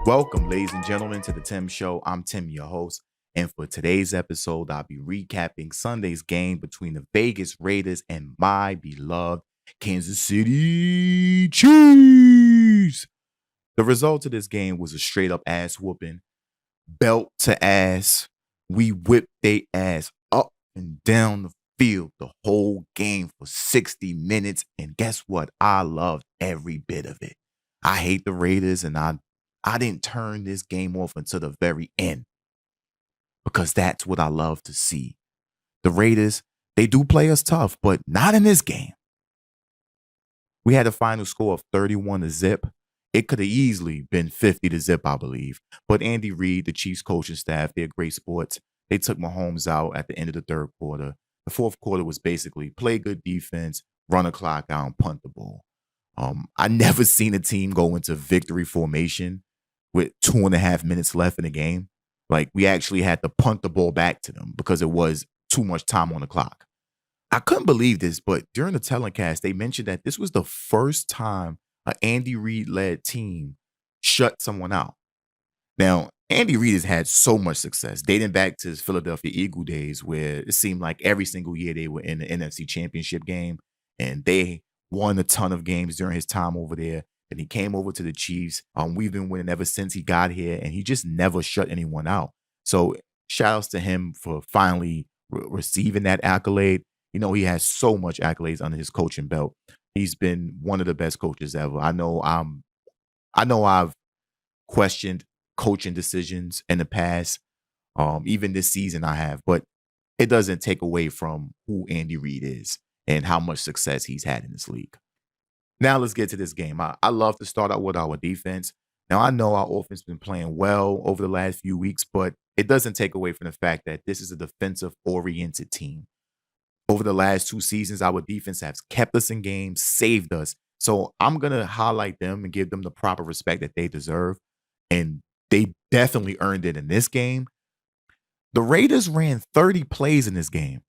Welcome, ladies and gentlemen, to the Tim Show. I'm Tim, your host. And for today's episode, I'll be recapping Sunday's game between the Vegas Raiders and my beloved Kansas City Chiefs. The result of this game was a straight up ass whooping, belt to ass. We whipped they ass up and down the field the whole game for 60 minutes. And guess what? I loved every bit of it. I hate the Raiders, and I didn't turn this game off until the very end because that's what I love to see. The Raiders, they do play us tough, but not in this game. We had a final score of 31-0. It could have easily been 50-0, I believe. But Andy Reid, the Chiefs coaching staff, they're great sports. They took Mahomes out at the end of the third quarter. The fourth quarter was basically play good defense, run a clock out, and punt the ball. I never seen a team go into victory formation with 2.5 minutes left in the game. Like, we actually had to punt the ball back to them because it was too much time on the clock. I couldn't believe this, but during the telecast, they mentioned that this was the first time an Andy Reid-led team shut someone out. Now, Andy Reid has had so much success, dating back to his Philadelphia Eagle days, where it seemed like every single year they were in the NFC Championship game, and they won a ton of games during his time over there. And he came over to the Chiefs. We've been winning ever since he got here, and he just never shut anyone out. So shout outs to him for finally receiving that accolade. You know, he has so much accolades under his coaching belt. He's been one of the best coaches ever. I know I've questioned coaching decisions in the past. Even this season I have, but it doesn't take away from who Andy Reid is and how much success he's had in this league. Now let's get to this game. I love to start out with our defense. Now, I know our offense has been playing well over the last few weeks, but it doesn't take away from the fact that this is a defensive-oriented team. Over the last 2 seasons, our defense has kept us in games, saved us. So I'm going to highlight them and give them the proper respect that they deserve. And they definitely earned it in this game. The Raiders ran 30 plays in this game.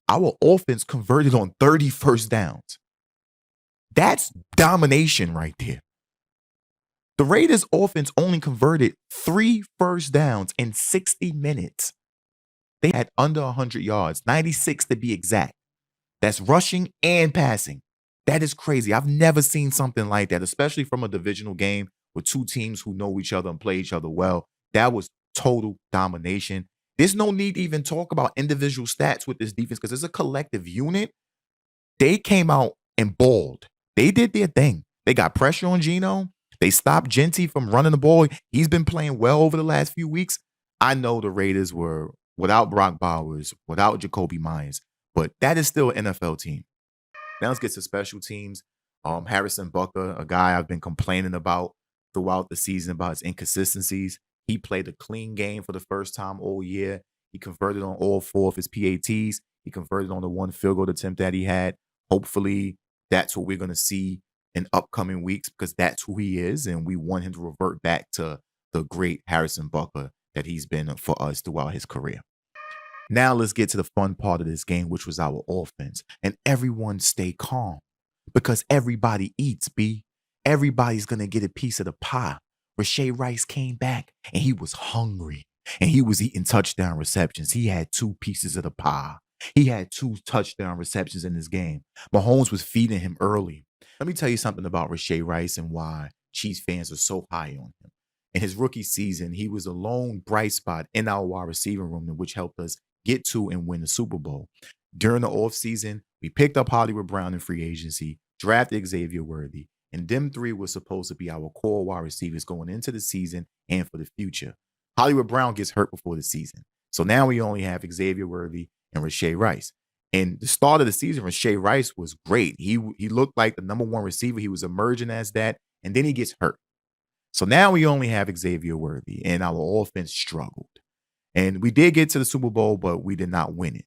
Our offense converted on 30 first downs. That's domination right there. The Raiders offense only converted 3 first downs in 60 minutes. They had under 100 yards, 96 to be exact. That's rushing and passing. That is crazy. I've never seen something like that, especially from a divisional game with 2 teams who know each other and play each other well. That was total domination. There's no need to even talk about individual stats with this defense because it's a collective unit. They came out and balled. They did their thing. They got pressure on Geno. They stopped Genty from running the ball. He's been playing well over the last few weeks. I know the Raiders were without Brock Bowers, without Jacoby Myers, but that is still an NFL team. Now let's get to special teams. Harrison Butker, a guy I've been complaining about throughout the season about his inconsistencies. He played a clean game for the first time all year. He converted on all 4 of his PATs. He converted on the 1 field goal attempt that he had. Hopefully, that's what we're going to see in upcoming weeks because that's who he is, and we want him to revert back to the great Harrison Butker that he's been for us throughout his career. Now let's get to the fun part of this game, which was our offense. And everyone stay calm because everybody eats, B. Everybody's going to get a piece of the pie. Rashee Rice came back, and he was hungry, and he was eating touchdown receptions. He had 2 pieces of the pie. He had 2 touchdown receptions in this game. Mahomes was feeding him early. Let me tell you something about Rashee Rice and why Chiefs fans are so high on him. In his rookie season, he was a lone bright spot in our wide receiver room, which helped us get to and win the Super Bowl. During the offseason, we picked up Hollywood Brown in free agency, drafted Xavier Worthy, and them 3 were supposed to be our core wide receivers going into the season and for the future. Hollywood Brown gets hurt before the season. So now we only have Xavier Worthy and Rashee Rice. And the start of the season, Rashee Rice was great. He looked like the number 1 receiver. He was emerging as that, and then he gets hurt. So now we only have Xavier Worthy, and our offense struggled. And we did get to the Super Bowl, but we did not win it.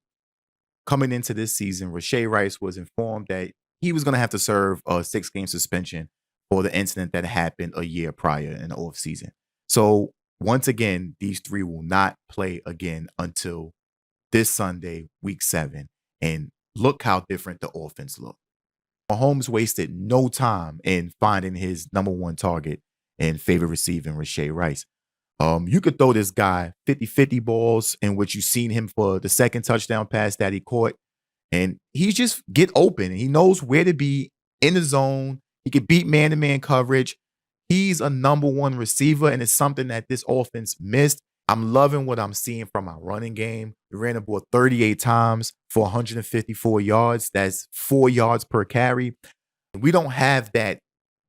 Coming into this season, Rashee Rice was informed that he was going to have to serve a 6-game suspension for the incident that happened a year prior in the offseason. So once again, these 3 will not play again until this Sunday, week 7. And look how different the offense looked. Mahomes wasted no time in finding his number 1 target and favorite receiving Rashee Rice. You could throw this guy 50-50 balls in which you've seen him for the second touchdown pass that he caught. And he just get open. He knows where to be in the zone. He can beat man-to-man coverage. He's a number one receiver, and it's something that this offense missed. I'm loving what I'm seeing from our running game. We ran the ball 38 times for 154 yards. That's 4 yards per carry. We don't have that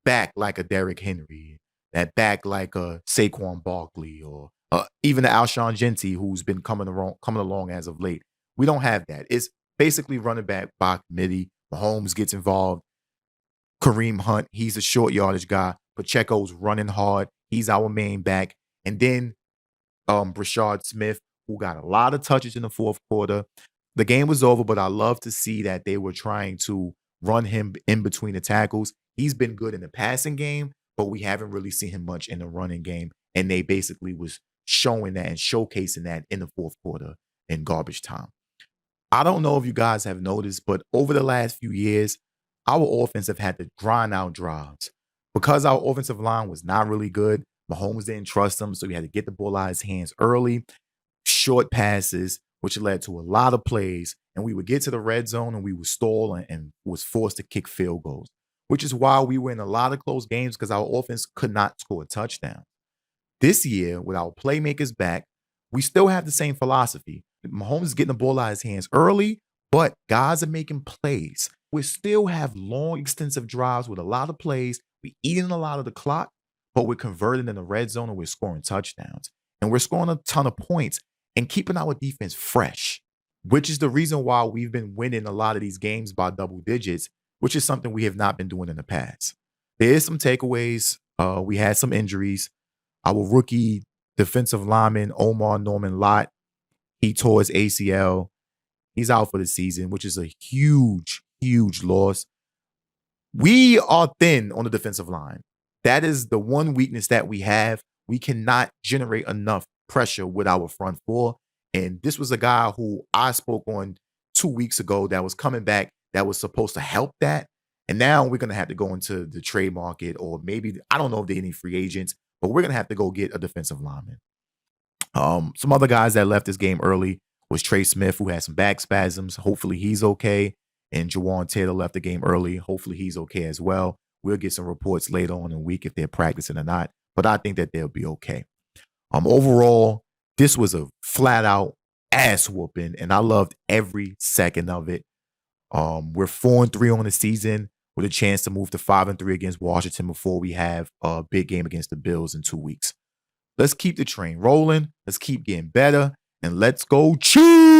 back like a Derrick Henry, that back like a Saquon Barkley, or even the Alshon Jenti, who's been coming along as of late. We don't have that. It's basically running back by committee. Mahomes gets involved. Kareem Hunt, he's a short yardage guy. Pacheco's running hard. He's our main back. And then Brashard Smith, who got a lot of touches in the fourth quarter. The game was over, but I love to see that they were trying to run him in between the tackles. He's been good in the passing game, but we haven't really seen him much in the running game. And they basically was showing that and showcasing that in the fourth quarter in garbage time. I don't know if you guys have noticed, but over the last few years, our offense have had to grind out drives. Because our offensive line was not really good, Mahomes didn't trust him, so he had to get the ball out of his hands early, short passes, which led to a lot of plays. And we would get to the red zone and we would stall and was forced to kick field goals, which is why we were in a lot of close games because our offense could not score a touchdown. This year, with our playmakers back, we still have the same philosophy. Mahomes is getting the ball out of his hands early, but guys are making plays. We still have long, extensive drives with a lot of plays. We're eating a lot of the clock, but we're converting in the red zone and we're scoring touchdowns. And we're scoring a ton of points and keeping our defense fresh, which is the reason why we've been winning a lot of these games by double digits, which is something we have not been doing in the past. There is some takeaways. We had some injuries. Our rookie defensive lineman, Omar Norman Lott, he tore his ACL. He's out for the season, which is a huge, huge loss. We are thin on the defensive line. That is the one weakness that we have. We cannot generate enough pressure with our front four. And this was a guy who I spoke on 2 weeks ago that was coming back that was supposed to help that. And now we're going to have to go into the trade market, or maybe, I don't know if they're any free agents, but we're going to have to go get a defensive lineman. Some other guys that left this game early was Trey Smith, who had some back spasms. Hopefully he's okay. And Jawan Taylor left the game early. Hopefully he's okay as well. We'll get some reports later on in the week if they're practicing or not. But I think that they'll be okay. Overall, this was a flat out ass whooping, and I loved every second of it. We're 4-3 on the season with a chance to move to 5-3 against Washington before we have a big game against the Bills in 2 weeks. Let's keep the train rolling. Let's keep getting better. And let's go Chiefs!